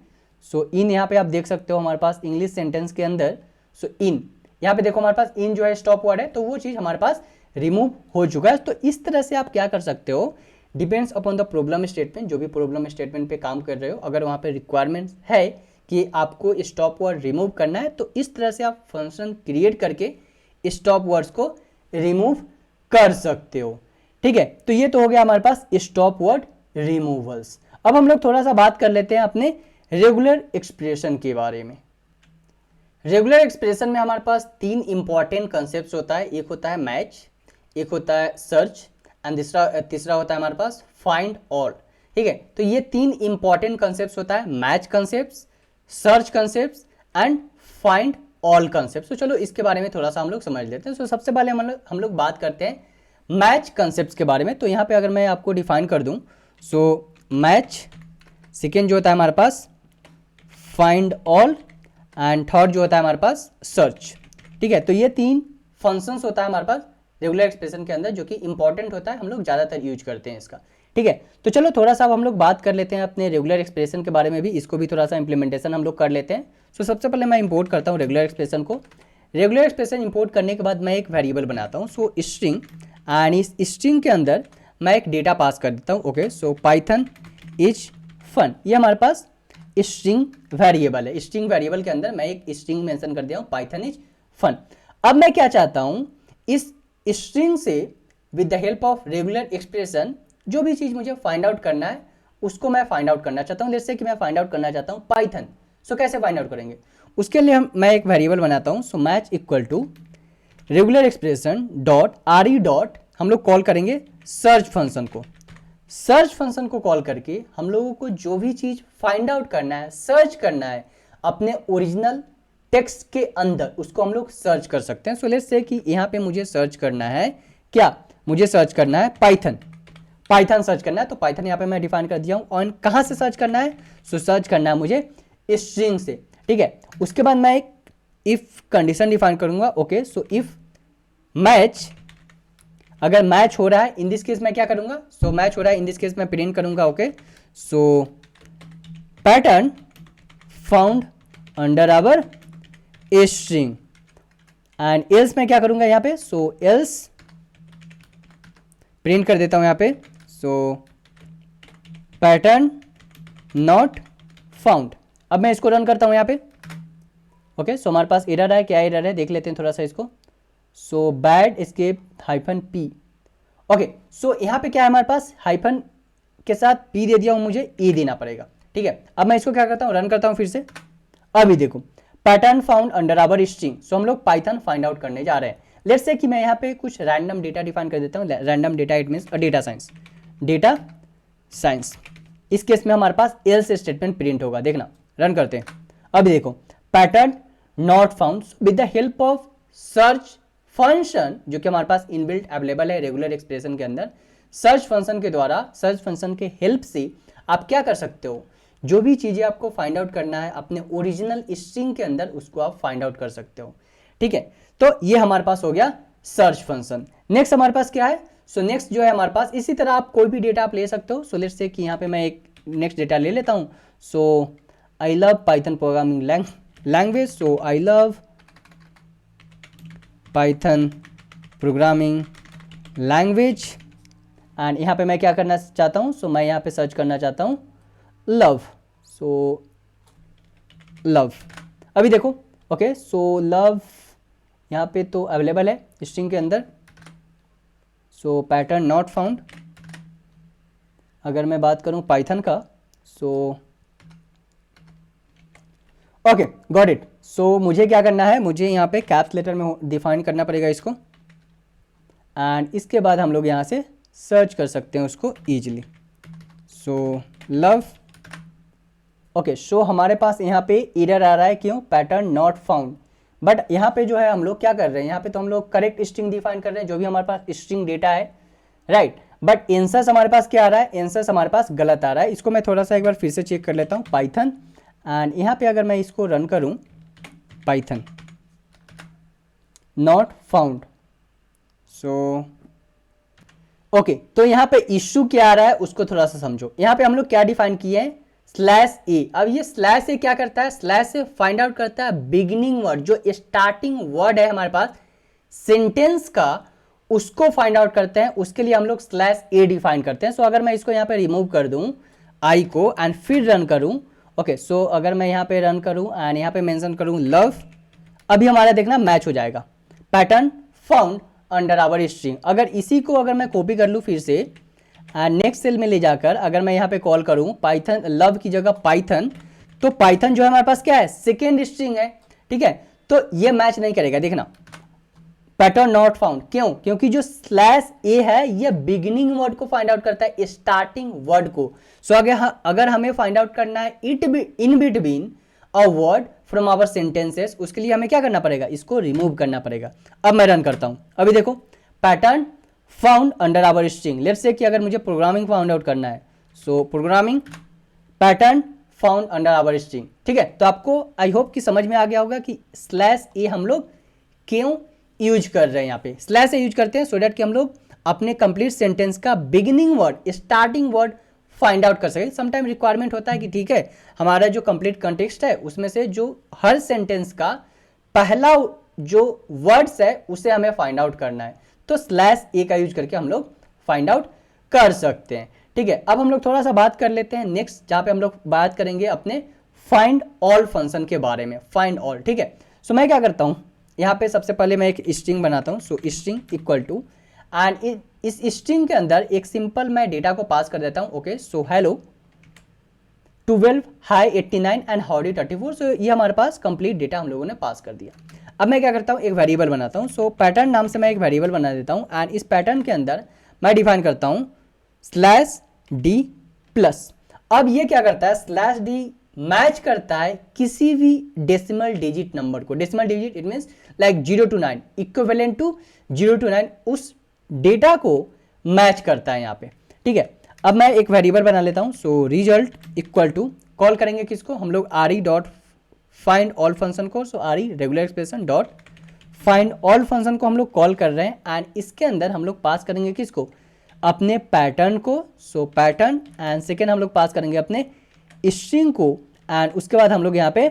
सो इन यहाँ पे आप देख सकते हो हमारे पास इंग्लिश सेंटेंस के अंदर। सो इन यहाँ पे देखो हमारे पास इन जो है स्टॉप वर्ड है, तो वो चीज हमारे पास रिमूव हो चुका है। तो इस तरह से आप क्या कर सकते हो, depends upon the problem statement, जो भी प्रॉब्लम स्टेटमेंट पे काम कर रहे हो, अगर वहाँ पे रिक्वायरमेंट है कि आपको स्टॉप वर्ड रिमूव करना है, तो इस तरह से आप फंक्शन क्रिएट करके स्टॉप वर्ड्स को रिमूव कर सकते हो, ठीक है। तो ये तो हो गया हमारे पास स्टॉप वर्ड रिमूवल्स। अब हम लोग थोड़ा सा बात कर लेते हैं अपने रेगुलर एक्सप्रेशन के बारे में। रेगुलर एक्सप्रेशन में हमारे पास तीन इंपॉर्टेंट कंसेप्ट होता है। एक होता है मैच, एक होता है सर्च एंड तीसरा होता है हमारे पास फाइंड ऑल, ठीक है। तो ये तीन इंपॉर्टेंट कंसेप्ट होता है, match concept, search concept and find all concept. तो चलो इसके बारे में थोड़ा सा हम लोग समझ लेते हैं। तो सबसे पहले हम लोग बात करते हैं मैच कंसेप्ट के बारे में। तो यहाँ पे अगर मैं आपको डिफाइन कर दूँ, सो मैच, सेकेंड जो होता है हमारे पास फाइंड ऑल एंड थर्ड जो होता है हमारे पास सर्च, ठीक है। तो ये तीन फंक्शंस होता है हमारे पास रेगुलर एक्सप्रेशन के अंदर, जो कि इंपॉर्टेंट होता है, हम लोग ज़्यादातर यूज करते हैं इसका, ठीक है। तो चलो थोड़ा सा अब हम लोग बात कर लेते हैं अपने रेगुलर एक्सप्रेशन के बारे में भी, इसको भी थोड़ा सा इंप्लीमेंटेशन हम लोग कर लेते हैं। सो सबसे पहले मैं इंपोर्ट करता हूँ रेगुलर एक्सप्रेशन को। रेगुलर एक्सप्रेशन इंपोर्ट करने के बाद मैं एक वेरिएबल बनाता हूँ, सो स्ट्रिंग, एंड इस स्ट्रिंग के अंदर मैं एक डेटा पास कर देता हूँ। Okay, so Python is fun, ये हमारे पास स्ट्रिंग वेरिएबल है। स्ट्रिंग वेरिएबल के अंदर मैं एक स्ट्रिंग मेंशन कर दिया हूं, पाइथन इज फन। अब मैं क्या चाहता हूं, इस स्ट्रिंग से with the help of regular expression जो भी चीज मुझे फाइंड आउट करना है उसको मैं फाइंड आउट करना चाहता हूं। जैसे कि मैं फाइंड आउट करना चाहता हूं पाइथन, सो कैसे फाइंड आउट करेंगे, उसके लिए मैं एक वेरिएबल बनाता हूं। So match equal to regular expression dot R E dot, हम लोग कॉल करेंगे सर्च फंक्शन को। सर्च फंक्शन को कॉल करके हम लोगों को जो भी चीज फाइंड आउट करना है, सर्च करना है अपने ओरिजिनल टेक्स्ट के अंदर, उसको हम लोग सर्च कर सकते हैं। सो लेट्स से कि यहाँ पे मुझे सर्च करना है क्या, मुझे सर्च करना है पाइथन, पाइथन सर्च करना है। तो पाइथन यहाँ पे मैं डिफाइन कर दिया हूँ। और कहाँ से सर्च करना है, सो सर्च करना है मुझे स्ट्रिंग से, ठीक है। उसके बाद मैं एक इफ कंडीशन डिफाइन करूंगा। ओके, सो इफ मैच, अगर मैच हो रहा है इन दिस केस मैं क्या करूंगा, सो मैच हो रहा है इन दिस केस मैं प्रिंट करूंगा। Okay, so pattern found under our string, and else मैं क्या करूंगा यहाँ पे, सो एल्स प्रिंट कर देता हूं यहाँ पे, सो पैटर्न नॉट फाउंड। अब मैं इसको रन करता हूं यहाँ पे। ओके, सो हमारे पास एरर है, क्या एरर है देख लेते हैं थोड़ा सा इसको। So bad escape hyphen P. Okay, so यहाँ पे क्या है हमारे पास, हाइफन के साथ पी दे दिया हूँ, मुझे ई देना पड़ेगा, ठीक है। अब मैं इसको क्या करता हूँ, रन करता हूँ फिर से। अभी देखो pattern found under our string, so हम लोग पाइथन फाइंड आउट करने जा रहे हैं। लेट्स से कि मैं यहाँ पे कुछ रैंडम डेटा डिफाइन कर देता हूँ। Random data it means data science, data science. इस केस में हमारे पास एल्स स्टेटमेंट प्रिंट होगा, देखना रन करते हैं। अभी देखो pattern not found, with the help of search function जो कि हमारे पास इनबिल्ट अवेलेबल है रेगुलर एक्सप्रेशन के अंदर, सर्च फंक्शन के द्वारा, सर्च फंक्शन के हेल्प से आप क्या कर सकते हो, जो भी चीजें आपको फाइंड आउट करना है अपने ओरिजिनल स्ट्रिंग के अंदर उसको आप फाइंड आउट कर सकते हो, ठीक है। तो ये हमारे पास हो गया सर्च फंक्शन। नेक्स्ट हमारे पास क्या है, सो नेक्स्ट जो है हमारे पास, इसी तरह आप कोई भी डेटा आप ले सकते हो। सो लेट्स से कि यहाँ पे मैं एक नेक्स्ट डेटा ले लेता हूँ। So I love Python programming language, so I love Python programming language, and यहाँ पे मैं क्या करना चाहता हूँ, सो मैं यहाँ पे सर्च करना चाहता हूँ लव, सो लव। अभी देखो, ओके, सो लव यहाँ पे तो अवेलेबल है स्ट्रिंग के अंदर, सो पैटर्न नॉट फाउंड। अगर मैं बात करूँ पाइथन का, सो ओके गॉट इट। सो मुझे क्या करना है, मुझे यहाँ पे कैप्स लेटर में डिफाइन करना पड़ेगा इसको, एंड इसके बाद हम लोग यहाँ से सर्च कर सकते हैं उसको easily. So love, okay so हमारे पास यहाँ पे एरर आ रहा है, क्यों? Pattern not found. बट यहाँ पे जो है हम लोग क्या कर रहे हैं, यहाँ पे तो हम लोग करेक्ट स्ट्रिंग डिफाइन कर रहे हैं, जो भी हमारे पास स्ट्रिंग डेटा है, राइट। बट आंसर्स हमारे पास क्या आ रहा है, आंसर्स हमारे पास गलत आ रहा है। इसको मैं थोड़ा सा एक बार फिर से चेक कर लेता हूँ, पाइथन, एंड यहाँ पे अगर मैं इसको रन करूँ, Python not found. So okay, तो यहाँ पे इश्यू क्या आ रहा है उसको थोड़ा सा समझो। यहाँ पे हम लोग क्या डिफाइन किए हैं, स्लैश ए। अब ये स्लैश ए क्या करता है, स्लैश से फाइंड आउट करता है बिगिनिंग वर्ड, जो स्टार्टिंग वर्ड है हमारे पास सेंटेंस का, उसको फाइंड आउट करते हैं। उसके लिए हम लोग स्लैश ए डिफाइन करते हैं। सो अगर मैं इसको यहाँ पे रिमूव कर दूं आई को एंड फिर रन करूं, ओके सो अगर मैं यहाँ पे रन करूं एंड यहाँ पे मेंशन करूं लव, अभी हमारा देखना मैच हो जाएगा, pattern found under our string. अगर इसी को अगर मैं कॉपी कर लूँ फिर से एंड नेक्स्ट सेल में ले जाकर अगर मैं यहाँ पे कॉल करूँ पाइथन, लव की जगह पाइथन, तो पाइथन जो है हमारे पास क्या है, सेकेंड स्ट्रिंग है, ठीक है। तो ये मैच नहीं करेगा, देखना पैटर्न नॉट फाउंड। क्यों? क्योंकि जो स्लैश ए है ये बिगिनिंग वर्ड को फाइंड आउट करता है, स्टार्टिंग वर्ड को। सो अगर हमें फाइंड आउट करना है in between a word from our sentences, उसके लिए हमें क्या करना पड़ेगा, इसको रिमूव करना पड़ेगा। अब मैं रन करता हूं, अभी देखो pattern found under our string. Let's say कि अगर मुझे प्रोग्रामिंग फाउंड आउट करना है, so programming pattern found under our string, ठीक है। तो आपको आई होप कि समझ में आ गया होगा कि स्लैश ए हम लोग क्यों यूज कर रहे हैं। यहाँ पे स्लैश ए यूज करते हैं सो डैट कि हम लोग अपने कंप्लीट सेंटेंस का beginning word, starting word find out कर सके। समटाइम रिक्वायरमेंट होता है कि ठीक है हमारा जो कंप्लीट कंटेक्स्ट है उसमें से जो हर सेंटेंस का पहला जो वर्ड्स है उसे हमें फाइंड आउट करना है, तो स्लैश ए का यूज करके हम लोग फाइंड आउट कर सकते हैं, ठीक है। अब हम लोग थोड़ा सा बात कर लेते हैं नेक्स्ट, जहां पे हम लोग बात करेंगे अपने फाइंड ऑल फंक्शन के बारे में, फाइंड ऑल, ठीक है। सो मैं क्या करता हूं, यहाँ पे सबसे पहले मैं एक स्ट्रिंग बनाता हूं। So string equal to, and इस स्ट्रिंग के अंदर एक सिंपल मैं डेटा को पास कर देता हूं। Okay so hello 12 high 89 and howdy 34। सो ये हमारे पास कंप्लीट डेटा हम लोगों ने पास कर दिया। अब मैं क्या करता हूं, एक वेरिएबल बनाता हूं। सो पैटर्न नाम से मैं एक वेरिएबल बना देता हूं, एंड इस पैटर्न के अंदर मैं डिफाइन करता हूं स्लैश डी प्लस। अब ये क्या करता है, स्लैश डी मैच करता है किसी भी डेसिमल डिजिट नंबर को। Decimal digit it means like 0 to 9, equivalent to 0 to 9 उस डेटा को मैच करता है यहाँ पे, ठीक है। अब मैं एक वेरिएबल बना लेता हूँ। So result equal to, call करेंगे किसको, हम लोग R E dot find all function को। So R E regular expression dot find all function को हम लोग कॉल कर रहे हैं, एंड इसके अंदर हम लोग पास करेंगे किसको, अपने पैटर्न को। सो पैटर्न, एंड सेकेंड हम लोग पास करेंगे अपने स्ट्रिंग को, एंड उसके बाद हम लोग यहाँ पे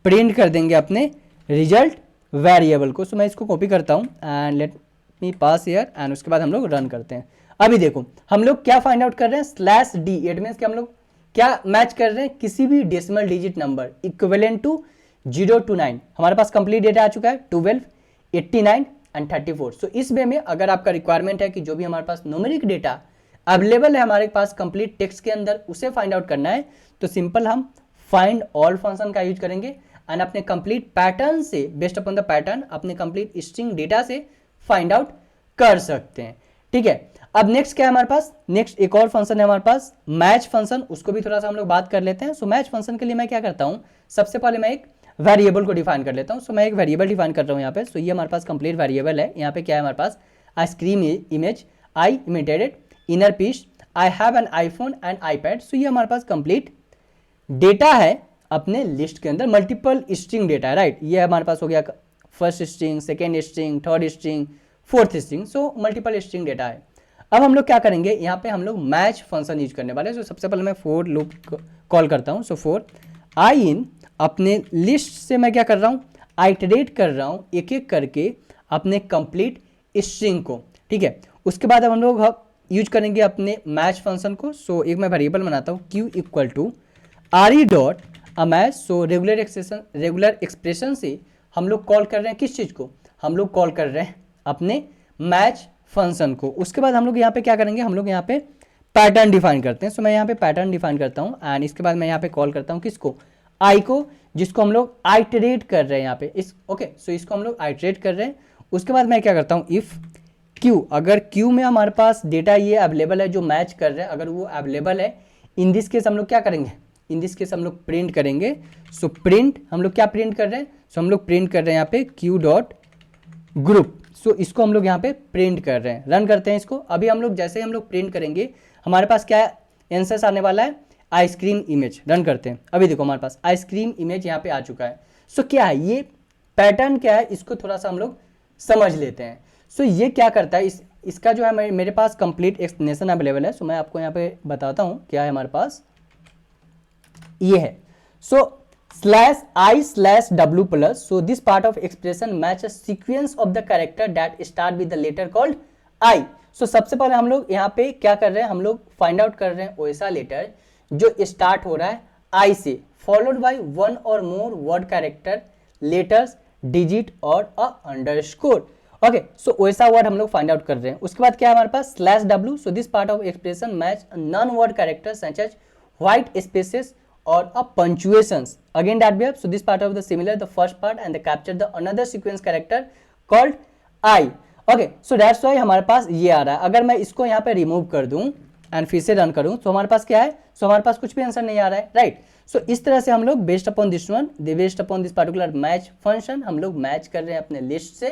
प्रिंट कर देंगे अपने रिजल्ट वेरिएबल को। सो मैं इसको कॉपी करता हूँ and let me pass here, and उसके बाद हम लोग रन करते हैं। अभी देखो हम लोग क्या फाइंड आउट कर रहे हैं, स्लैश डी, इट मींस कि हम लोग क्या मैच कर रहे हैं, किसी भी decimal digit number equivalent to 0 to 9। हमारे पास कंप्लीट डेटा आ चुका है 12, 89 एंड 34। सो इस वे में अगर आपका रिक्वायरमेंट है कि जो भी हमारे पास न्यूमेरिक डेटा अवेलेबल है हमारे पास कंप्लीट टेक्स्ट के अंदर उसे फाइंड आउट करना है, तो सिंपल हम फाइंड ऑल फंक्शन का यूज करेंगे, एंड अपने कंप्लीट पैटर्न से, बेस्ड अपॉन द पैटर्न, अपने कंप्लीट स्ट्रिंग डेटा से फाइंड आउट कर सकते हैं, ठीक है। अब नेक्स्ट क्या है हमारे पास, नेक्स्ट एक और फंक्शन है हमारे पास मैच फंक्शन, उसको भी थोड़ा सा हम लोग बात कर लेते हैं। सो मैच फंक्शन के लिए मैं क्या करता हूँ, सबसे पहले मैं एक वेरिएबल को डिफाइन कर लेता हूँ। सो मैं एक वेरिएबल डिफाइन कर रहा हूँ यहाँ पे। सो ये हमारे पास कंप्लीट वेरिएबल है। यहाँ पे क्या है हमारे पास, ice cream image, I imitated inner peace, I have an iPhone and iPad. So ये हमारे पास कंप्लीट डेटा है अपने लिस्ट के अंदर, मल्टीपल स्ट्रिंग डेटा है, राइट। ये हमारे पास हो गया first string, second string, third string, fourth string. So multiple string data है। अब हम लोग क्या करेंगे, यहाँ पे हम लोग मैच फंक्शन यूज करने वाले हैं। तो सबसे पहले मैं फोर लूप कॉल करता हूँ। सो फोर आई इन, अपने लिस्ट से मैं क्या कर रहा हूँ, आइटरेट कर रहा हूँ एक एक करके अपने कंप्लीट स्ट्रिंग को, ठीक है। उसके बाद अब हम लोग यूज करेंगे अपने मैच फंक्शन को। सो एक मैं वेरिएबल बनाता हूँ, Q equal to R E dot uh match. So regular expression से हम लोग कॉल कर रहे हैं किस चीज़ को, हम लोग कॉल कर रहे हैं अपने मैच फंक्शन को। उसके बाद हम लोग यहाँ पे क्या करेंगे, हम लोग यहाँ पे पैटर्न डिफाइन करते हैं। सो मैं यहाँ पे पैटर्न डिफाइन करता हूँ एंड इसके बाद मैं यहाँ पे कॉल करता हूँ किसको, आई को, जिसको हम लोग आइटरेट कर रहे हैं यहाँ पे इस ओके। सो इसको हम लोग आइटरेट कर रहे हैं। उसके बाद मैं क्या करता हूँ, इफ़ क्यू, अगर क्यू में हमारे पास डेटा ये अवेलेबल है जो मैच कर रहे हैं, अगर वो अवेलेबल है, इन दिस केस हम लोग क्या करेंगे, इन दिस केस हम लोग प्रिंट करेंगे। सो प्रिंट, हम लोग क्या प्रिंट कर रहे हैं, सो हम लोग प्रिंट कर रहे हैं यहाँ पे क्यू डॉट ग्रुप। सो इसको हम लोग यहाँ पे प्रिंट कर रहे हैं, रन करते हैं इसको। अभी हम लोग जैसे हम लोग प्रिंट करेंगे हमारे पास क्या आंसर्स आने वाला है, आइसक्रीम इमेज। रन करते हैं। अभी देखो हमारे पास आइसक्रीम इमेज यहाँ पे आ चुका है। सो क्या है ये पैटर्न, क्या है इसको थोड़ा सा हम लोग समझ लेते हैं। सो ये क्या करता है, इसका जो है मेरे पास कंप्लीट एक्सप्लेनेशन अवेलेबल है। सो मैं आपको यहाँ पे बताता हूँ क्या है हमारे पास, ये है। सो /i/w plus, so this part of expression matches sequence of the character that start with the letter called i। so सबसे पहले हम लोग यहाँ पे क्या कर रहे हैं, हम लोग फाइंड आउट कर रहे हैं वैसा लेटर जो स्टार्ट हो रहा है i से, फॉलोड बाय वन और मोर वर्ड कैरेक्टर, लेटर्स, डिजिट और अ अंडरस्कोर। ओके, सो वैसा वर्ड हम लोग फाइंड आउट कर रहे हैं। उसके बाद क्या है हमारे पास /w, so this part of expression match non word characters such as white spaces or a punctuations, again that verb, so this part of the similar the first part and they capture the another sequence character called I। okay, so that's why हमारे पास ये आ रहा है। अगर मैं इसको यहाँ पे remove कर दूं एंड फिर से रन करूं तो हमारे पास क्या है, सो हमारे पास कुछ भी आंसर नहीं आ रहा है, राइट। सो इस तरह से हम लोग based upon this one, based upon this particular match function हम लोग मैच कर रहे हैं अपने लिस्ट से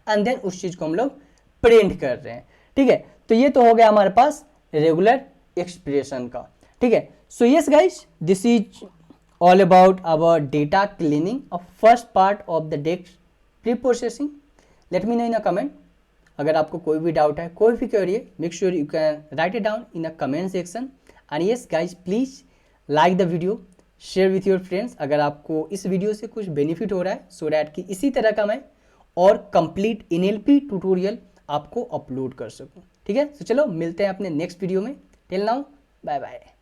एंड देन उस चीज को हम लोग प्रिंट कर रहे हैं, ठीक है। तो ये तो हो गया हमारे पास रेगुलर एक्सप्रेशन का, ठीक है। So yes guys, this is all about our data cleaning of first part of the text pre-processing. Let me know in a comment. अगर आपको कोई भी डाउट है, कोई भी क्वेरी है, make sure you can write it down in a comment section. And yes guys, please like the video, share with your friends अगर आपको इस वीडियो से कुछ बेनिफिट हो रहा है, so that कि इसी तरह का मैं और कंप्लीट NLP ट्यूटोरियल आपको अपलोड कर सकूं, ठीक है। तो चलो मिलते हैं अपने नेक्स्ट वीडियो में। Till now bye bye.